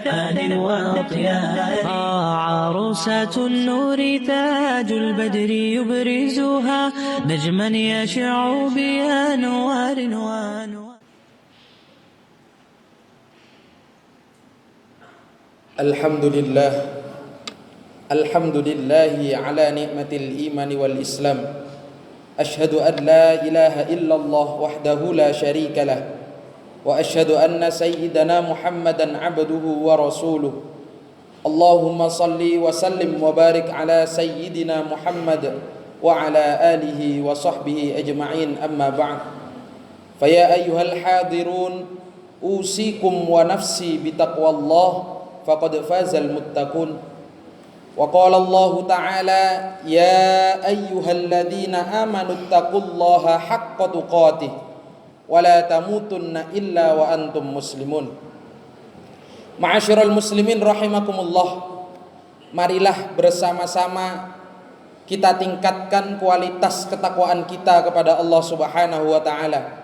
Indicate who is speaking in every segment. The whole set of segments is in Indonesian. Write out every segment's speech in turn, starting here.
Speaker 1: آن وضياء عروسة النور تاج البدر يبرزها نجما يشع بأنوار وأنوار.
Speaker 2: الحمد لله على نعمة الإيمان والإسلام. أشهد أن لا إله إلا الله وحده لا شريك له وأشهد أن سيدنا محمدا عبده ورسوله. اللهم صل وسلم وبارك على سيدنا محمد وعلى آله وصحبه أجمعين. أما بعد، فيا أيها الحاضرون أوصيكم ونفسي بتقوى الله فقد فاز المتقون. وقال الله تعالى: يا أيها الذين آمنوا اتقوا الله حق تقاته ولا تموتن إلا وأنتم مسلمون. Ma'asyiral muslimin rahimakumullah, marilah bersama-sama kita tingkatkan kualitas ketakwaan kita kepada Allah Subhanahu wa taala,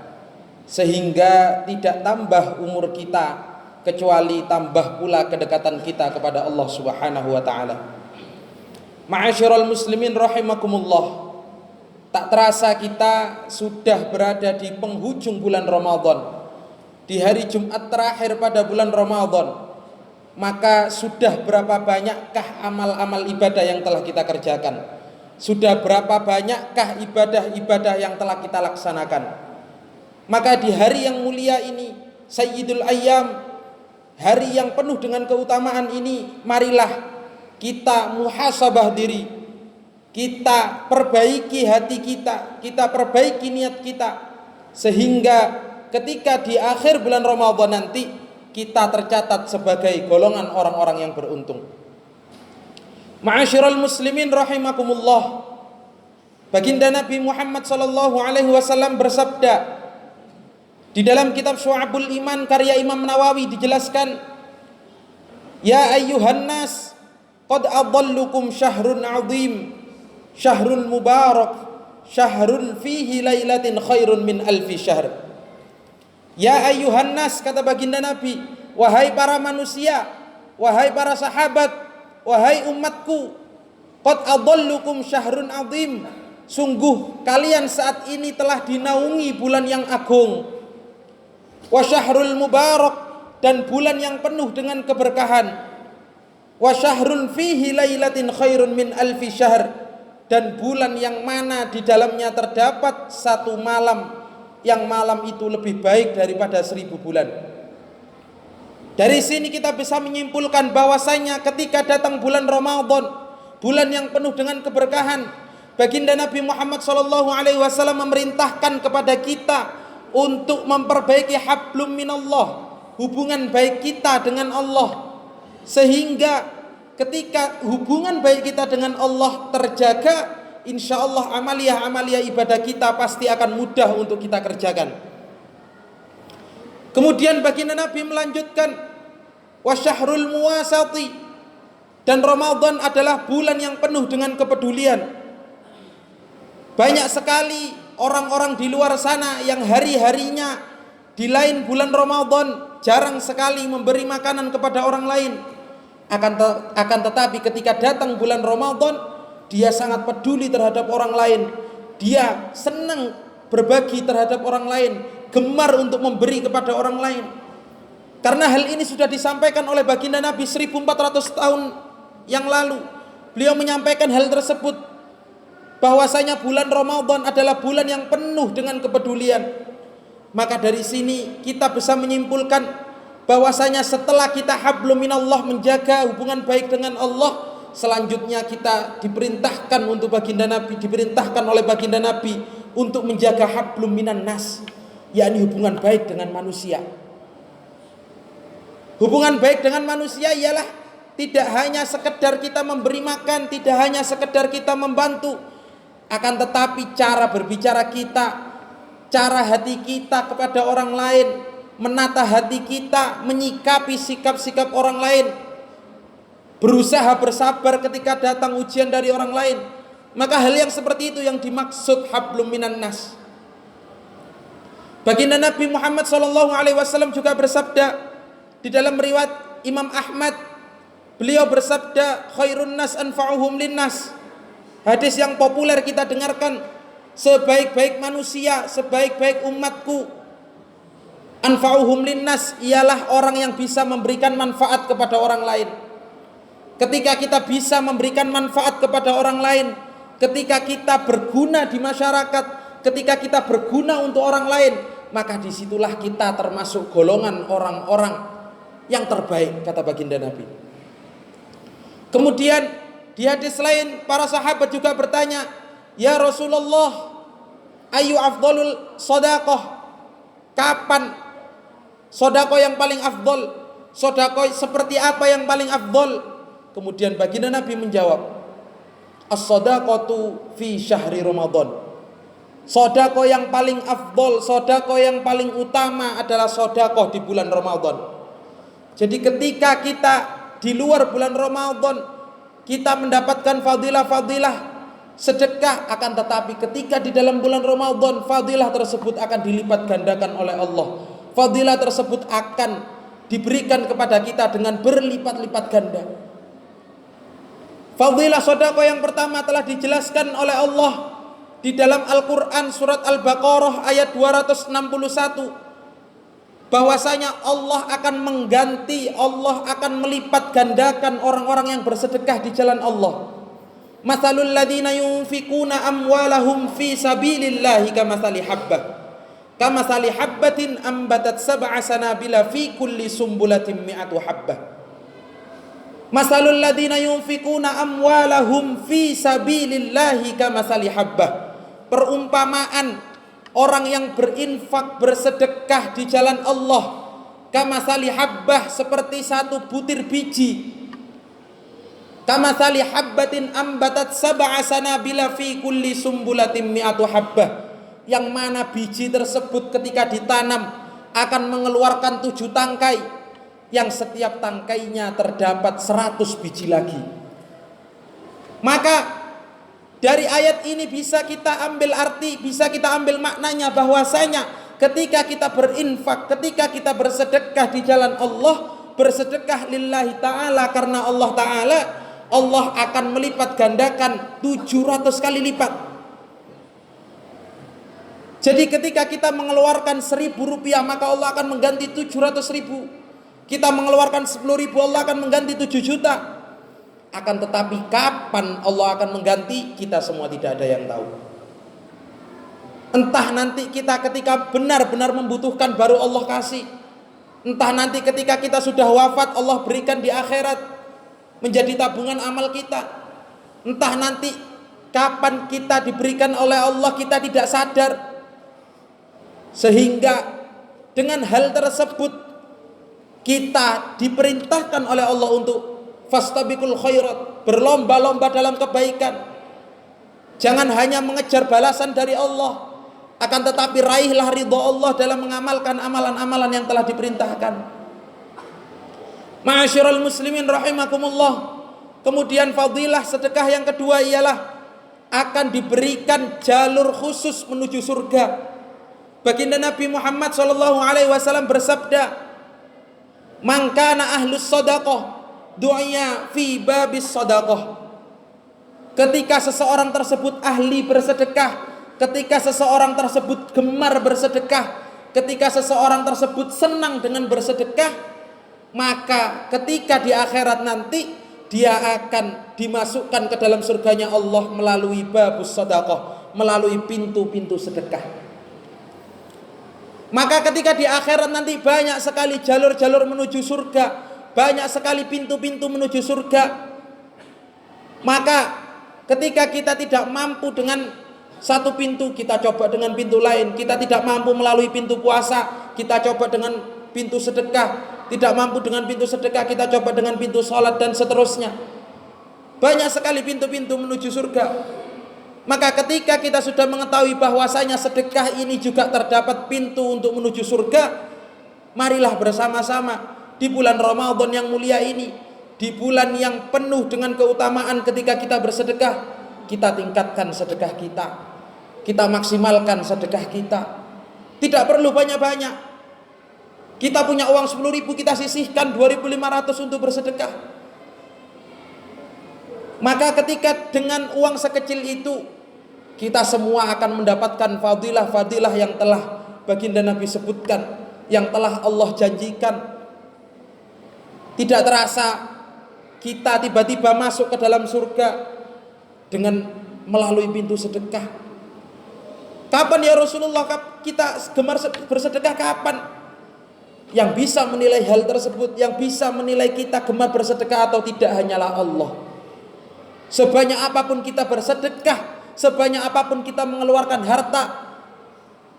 Speaker 2: sehingga tidak tambah umur kita kecuali tambah pula kedekatan kita kepada Allah Subhanahu wa taala. Ma'asyiral muslimin rahimakumullah, tak terasa kita sudah berada di penghujung bulan Ramadan, di hari Jumat terakhir pada bulan Ramadan. Maka sudah berapa banyakkah amal-amal ibadah yang telah kita kerjakan? Sudah berapa banyakkah ibadah-ibadah yang telah kita laksanakan? Maka di hari yang mulia ini, Sayyidul Ayyam, hari yang penuh dengan keutamaan ini, marilah kita muhasabah diri, kita perbaiki hati kita, kita perbaiki niat kita, sehingga ketika di akhir bulan Ramadan nanti kita tercatat sebagai golongan orang-orang yang beruntung. Ma'asyiral muslimin rahimakumullah, baginda Nabi Muhammad sallallahu alaihi wasallam bersabda di dalam kitab Syu'abul Iman karya Imam Nawawi, dijelaskan: Ya ayyuhan nas, qad adallukum syahrun azim, syahrul mubarak, syahrun fihi lailatin khairun min alfi syahr. Ya ayyuhan nas, kata baginda Nabi, wahai para manusia, wahai para sahabat, wahai umatku, qad adallukum syahrun azim, sungguh kalian saat ini telah dinaungi bulan yang agung, wa syahrul mubarak, dan bulan yang penuh dengan keberkahan, wa syahrun fihi lailatin khairun min alfi syahr, dan bulan yang mana di dalamnya terdapat satu malam yang malam itu lebih baik daripada 1000 bulan. Dari sini kita bisa menyimpulkan bahwasanya ketika datang bulan Ramadan, bulan yang penuh dengan keberkahan, baginda Nabi Muhammad SAW memerintahkan kepada kita untuk memperbaiki hablum minallah, hubungan baik kita dengan Allah, sehingga ketika hubungan baik kita dengan Allah terjaga, insyaallah amaliyah ibadah kita pasti akan mudah untuk kita kerjakan. Kemudian baginda Nabi melanjutkan, wa syahrul muwasati, dan Ramadan adalah bulan yang penuh dengan kepedulian. Banyak sekali orang-orang di luar sana yang hari-harinya di lain bulan Ramadan jarang sekali memberi makanan kepada orang lain. Akan tetapi ketika datang bulan Ramadan, dia sangat peduli terhadap orang lain, dia senang berbagi terhadap orang lain, gemar untuk memberi kepada orang lain. Karena hal ini sudah disampaikan oleh baginda Nabi 1400 tahun yang lalu. Beliau menyampaikan hal tersebut, bahwasanya bulan Ramadan adalah bulan yang penuh dengan kepedulian. Maka dari sini kita bisa menyimpulkan bahwasanya setelah kita hablum minallah, menjaga hubungan baik dengan Allah, selanjutnya kita diperintahkan untuk baginda Nabi, diperintahkan oleh baginda Nabi untuk menjaga hablum minan nas, yakni hubungan baik dengan manusia. Hubungan baik dengan manusia ialah tidak hanya sekedar kita memberi makan, tidak hanya sekedar kita membantu, akan tetapi cara berbicara kita, cara hati kita kepada orang lain, menata hati kita, menyikapi sikap-sikap orang lain, berusaha bersabar ketika datang ujian dari orang lain. Maka hal yang seperti itu yang dimaksud hablum minan nas. Baginda Nabi Muhammad SAW juga bersabda di dalam riwayat Imam Ahmad, beliau bersabda, khairun nas anfa'uhum linnas. Hadis yang populer kita dengarkan, sebaik-baik manusia, sebaik-baik umatku, anfa'uhum linnas, ialah orang yang bisa memberikan manfaat kepada orang lain. Ketika kita bisa memberikan manfaat kepada orang lain, ketika kita berguna di masyarakat, ketika kita berguna untuk orang lain, maka disitulah kita termasuk golongan orang-orang yang terbaik, kata baginda Nabi. Kemudian di hadis lain para sahabat juga bertanya, ya Rasulullah, ayu afdalul sedekah? Kapan sedekah yang paling afdal? Sedekah seperti apa yang paling afdal? Kemudian baginda Nabi menjawab, as-shadaqatu fi syahri Ramadan. Sedekah yang paling afdal, sedekah yang paling utama adalah sedekah di bulan Ramadan. Jadi ketika kita di luar bulan Ramadan, kita mendapatkan fadilah-fadilah sedekah, akan tetapi ketika di dalam bulan Ramadan, fadilah tersebut akan dilipat gandakan oleh Allah. Fadilah tersebut akan diberikan kepada kita dengan berlipat-lipat ganda. Fadilah sedekah yang pertama telah dijelaskan oleh Allah di dalam Al-Quran surat Al-Baqarah ayat 261, bahwasanya Allah akan mengganti, Allah akan melipat gandakan orang-orang yang bersedekah di jalan Allah. Matsalul ladzina yunfikuna amwalahum fi sabilillahi kamatsali habbatin ambatat sab'a sanabila fi kulli sumbulatin mi'atu habbah. Matsalul ladzina yunfikuna amwalahum fi sabilillahi kamatsali habbah. Perumpamaan orang yang berinfak, bersedekah di jalan Allah, kamatsali habbah, seperti satu butir biji. Kamatsali habbatin ambatat sab'a sanabila fi kulli sumbulatin mi'atu habbah, yang mana biji tersebut ketika ditanam akan mengeluarkan 7 tangkai, yang setiap tangkainya terdapat 100 biji lagi. Maka dari ayat ini bisa kita ambil arti, bisa kita ambil maknanya, bahwasanya ketika kita berinfak, ketika kita bersedekah di jalan Allah, bersedekah lillahi ta'ala karena Allah ta'ala, Allah akan melipat gandakan 700 kali lipat. Jadi ketika kita mengeluarkan 1.000 rupiah, maka Allah akan mengganti 700.000. Kita mengeluarkan 10.000, Allah akan mengganti 7 juta. Akan tetapi kapan Allah akan mengganti, kita semua tidak ada yang tahu. Entah nanti kita ketika benar-benar membutuhkan baru Allah kasih, entah nanti ketika kita sudah wafat Allah berikan di akhirat menjadi tabungan amal kita, entah nanti kapan kita diberikan oleh Allah kita tidak sadar. Sehingga dengan hal tersebut kita diperintahkan oleh Allah untuk fastabiqul khairat, berlomba-lomba dalam kebaikan. Jangan hanya mengejar balasan dari Allah, akan tetapi raihlah ridha Allah dalam mengamalkan amalan-amalan yang telah diperintahkan. Ma'asyiral muslimin rahimakumullah. Kemudian fadilah sedekah yang kedua ialah akan diberikan jalur khusus menuju surga. Baginda Nabi Muhammad SAW bersabda, "Man kana ahlus shadaqah du'ya fi babis shadaqah." Ketika seseorang tersebut ahli bersedekah, ketika seseorang tersebut gemar bersedekah, ketika seseorang tersebut senang dengan bersedekah, maka ketika di akhirat nanti dia akan dimasukkan ke dalam surganya Allah melalui babus shadaqah, melalui pintu-pintu sedekah. Maka ketika di akhirat nanti banyak sekali jalur-jalur menuju surga, banyak sekali pintu-pintu menuju surga. Maka ketika kita tidak mampu dengan satu pintu, kita coba dengan pintu lain. Kita tidak mampu melalui pintu puasa, kita coba dengan pintu sedekah. Tidak mampu dengan pintu sedekah, kita coba dengan pintu sholat, dan seterusnya. Banyak sekali pintu-pintu menuju surga. Maka ketika kita sudah mengetahui bahwasanya sedekah ini juga terdapat pintu untuk menuju surga, marilah bersama-sama di bulan Ramadan yang mulia ini, di bulan yang penuh dengan keutamaan, ketika kita bersedekah, kita tingkatkan sedekah kita, kita maksimalkan sedekah kita. Tidak perlu banyak-banyak. Kita punya uang 10.000, kita sisihkan 2.500 untuk bersedekah. Maka ketika dengan uang sekecil itu, kita semua akan mendapatkan fadilah-fadilah yang telah baginda Nabi sebutkan, yang telah Allah janjikan. Tidak terasa kita tiba-tiba masuk ke dalam surga dengan melalui pintu sedekah. Kapan ya Rasulullah kita gemar bersedekah? Kapan? Yang bisa menilai hal tersebut, yang bisa menilai kita gemar bersedekah atau tidak, hanyalah Allah. Sebanyak apapun kita bersedekah, sebanyak apapun kita mengeluarkan harta,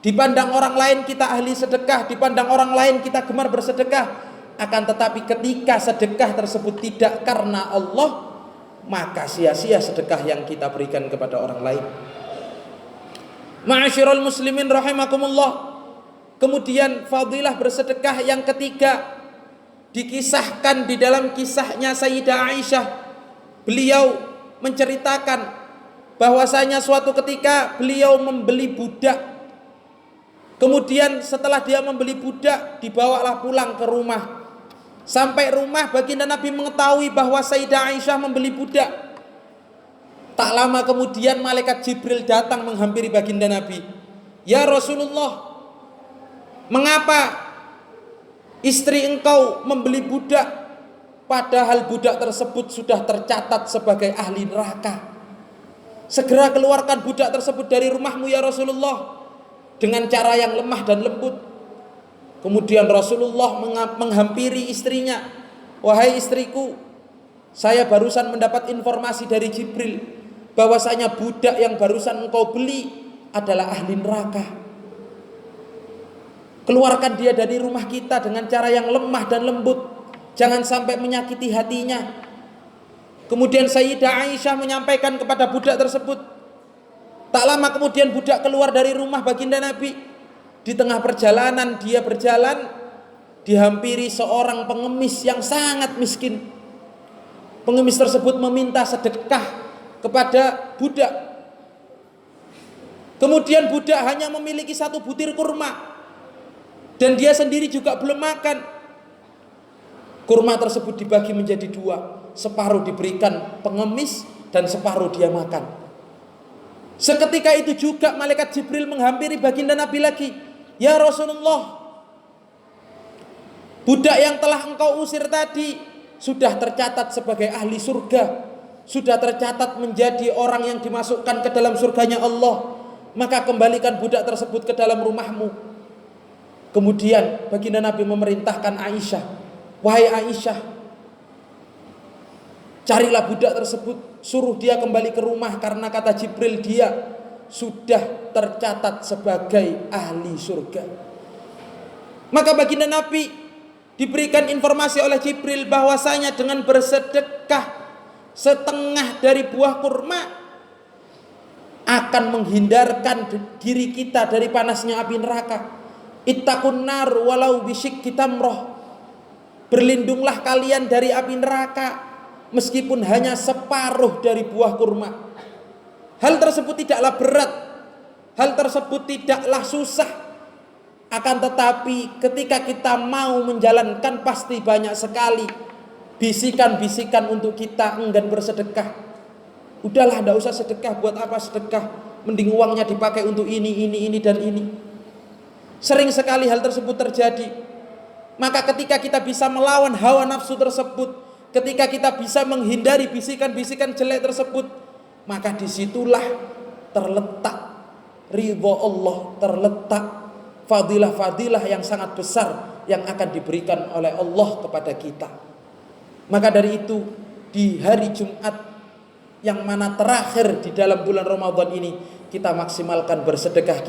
Speaker 2: dipandang orang lain kita ahli sedekah, dipandang orang lain kita gemar bersedekah, akan tetapi ketika sedekah tersebut tidak karena Allah, maka sia-sia sedekah yang kita berikan kepada orang lain. Ma'asyiral muslimin rahimakumullah. Kemudian fadilah bersedekah yang ketiga dikisahkan di dalam kisahnya Sayyidah Aisyah. Beliau menceritakan bahwasanya suatu ketika beliau membeli budak. Kemudian setelah dia membeli budak, dibawalah pulang ke rumah. Sampai rumah baginda Nabi mengetahui bahwa Sayyidah Aisyah membeli budak. Tak lama kemudian malaikat Jibril datang menghampiri baginda Nabi. Ya Rasulullah, mengapa istri engkau membeli budak padahal budak tersebut sudah tercatat sebagai ahli neraka? Segera keluarkan budak tersebut dari rumahmu ya Rasulullah, dengan cara yang lemah dan lembut. Kemudian Rasulullah menghampiri istrinya. Wahai istriku, saya barusan mendapat informasi dari Jibril bahwasanya budak yang barusan engkau beli adalah ahli neraka. Keluarkan dia dari rumah kita dengan cara yang lemah dan lembut, jangan sampai menyakiti hatinya. Kemudian Sayyidah Aisyah menyampaikan kepada budak tersebut. Tak lama kemudian budak keluar dari rumah baginda Nabi. Di tengah perjalanan dia berjalan, dihampiri seorang pengemis yang sangat miskin. Pengemis tersebut meminta sedekah kepada budak. Kemudian budak hanya memiliki 1 butir kurma, dan dia sendiri juga belum makan. Kurma tersebut dibagi menjadi 2, separuh diberikan pengemis dan separuh dia makan. Seketika itu juga malaikat Jibril menghampiri baginda Nabi lagi. Ya Rasulullah, budak yang telah engkau usir tadi sudah tercatat sebagai ahli surga, sudah tercatat menjadi orang yang dimasukkan ke dalam surganya Allah. Maka kembalikan budak tersebut ke dalam rumahmu. Kemudian baginda Nabi memerintahkan Aisyah, wahai Aisyah, carilah budak tersebut, suruh dia kembali ke rumah, karena kata Jibril dia sudah tercatat sebagai ahli surga. Maka baginda Nabi diberikan informasi oleh Jibril bahwasanya dengan bersedekah setengah dari buah kurma akan menghindarkan diri kita dari panasnya api neraka. Ittaqun nar walau bisyikki tamrah. Berlindunglah kalian dari api neraka meskipun hanya separuh dari buah kurma. Hal tersebut tidaklah berat, hal tersebut tidaklah susah. Akan tetapi ketika kita mau menjalankan, pasti banyak sekali bisikan-bisikan untuk kita enggan bersedekah. Udahlah, tidak usah sedekah, buat apa sedekah? Mending uangnya dipakai untuk ini dan ini. Sering sekali hal tersebut terjadi. Maka ketika kita bisa melawan hawa nafsu tersebut, ketika kita bisa menghindari bisikan-bisikan jelek tersebut, maka disitulah terletak ridho Allah, terletak fadilah-fadilah yang sangat besar yang akan diberikan oleh Allah kepada kita. Maka dari itu, di hari Jumat yang mana terakhir di dalam bulan Ramadan ini, kita maksimalkan bersedekah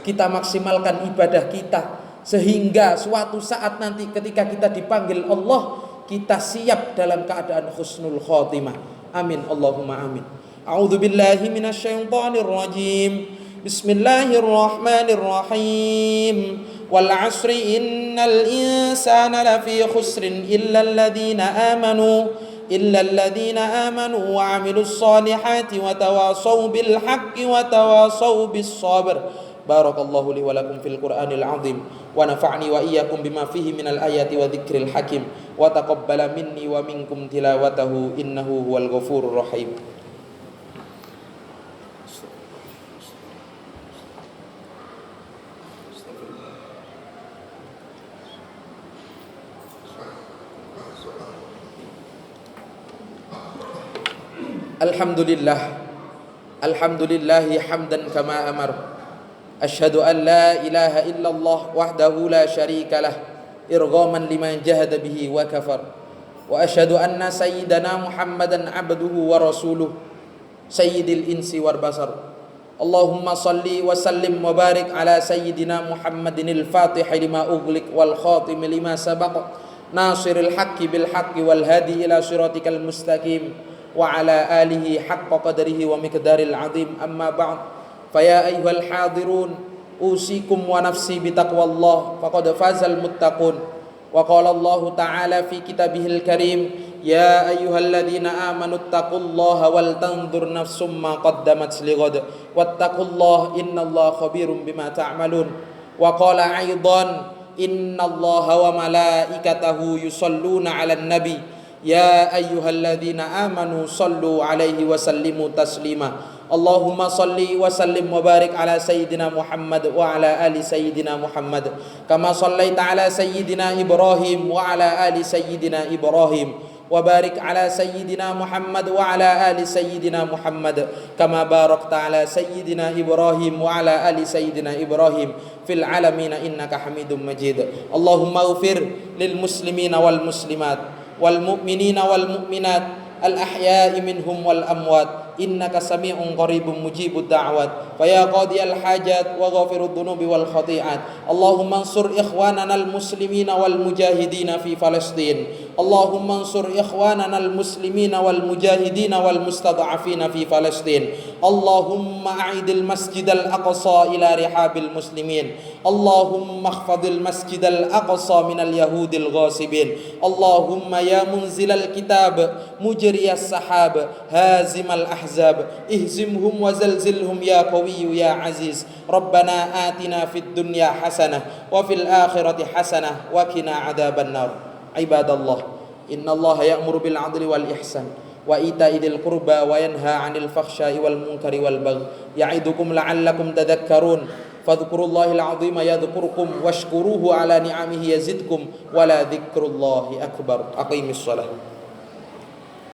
Speaker 2: kita maksimalkan ibadah kita, sehingga suatu saat nanti ketika kita dipanggil Allah, kita siap dalam keadaan husnul khotimah. Amin Allahumma amin. A'udzu billahi minasyaitonir rajim. Bismillahirrahmanirrahim. Wal 'asri innal insana lafi khusrin illa alladhina amanu wa 'amilus solihati wa tawasaw bil haqqi wa tawasaw bis sabr. Barakallahu li wa lakum fil Qur'anil 'azim wa nafa'ni wa iyyakum bima fihi minal ayati wa dzikril hakim wa taqabbala minni wa minkum tilawatahu innahu huwal ghafurur rahim. Alhamdulillahi hamdan kama amar. Asyhadu an la ilaha illallah wahdahu la syarika lah irghaman liman jahada bihi wa kafar. Wa asyhadu anna sayyidana Muhammadan abduhu wa rasuluh sayyidil insi wal basar. Allahumma salli wa sallim wa barik ala sayyidina Muhammadinil fatih lima ughliq wal khatim lima sabaq nasiril haqqi bil haqqi wal hadi ila siratikal mustaqim wa ala alihi haqqa qadrihi wa miqdaril azim. Amma ba'd, faya ayyuhal hadirun usikum wa nafsi bitaqwallah faqad fazal muttaqun. Wa qala Allah ta'ala fi kitabihil karim, ya ayyuhalladzina amanu taqullaha wal tanzur nafsum ma qaddamat lighad wattaqullaha innallaha khabirum bima ta'malun. Wa qala aidan, innallaha wa malaikatahu yusalluna 'alan nabi ya ayyuhalladzina amanu sallu alaihi wa sallimu taslima. Allahumma salli wa sallim wa barik ala sayyidina Muhammad wa ala ali sayyidina Muhammad kama sallaita ala sayyidina Ibrahim wa ala ali sayyidina Ibrahim wa barik ala sayyidina Muhammad wa ala ali sayyidina Muhammad kama barakta ala sayyidina Ibrahim wa ala ali sayyidina Ibrahim fil alamin innaka Hamidum Majid. Allahumma ighfir lil muslimina wal muslimat wal mu'minina wal mu'minat al ahya'i minhum wal amwat innaka sami'un qaribun mujibud da'wat fa ya qadiyal hajat wa ghafirud dhunubi wal khati'at. Allahumma ansur ikhwanana al muslimina wal mujahidina fi Palestin. Allahumma ansur ikhwanana al muslimina wal mujahidina wal mustad'afina fi Palestin. Allahumma a'idil masjidal aqsa ila rihabil muslimin. Allahumma ikhfadil masjidal aqsa minal yahudil ghasibin. Allahumma ya munzilal kitab mujriyas sahab hazimal ahzab ihzimhum wa zalzilhum ya qawiyyu ya aziz. Rabbana atina fid dunya hasanah wa fil akhirati hasanah wa qina adzaban nar. Ibadallah, innallaha ya'muru bil 'adli wal ihsan wa ita'i dzil qurba wa yanha 'anil fakhsya'i wal munkari wal baghi ya'idukum la'allakum tadhakkarun. Fadhkurullahal 'azima yadhkurkum washkuruhu 'ala ni'amihi yazidkum wa la dzikrullahi akbar. Aqimis shalah.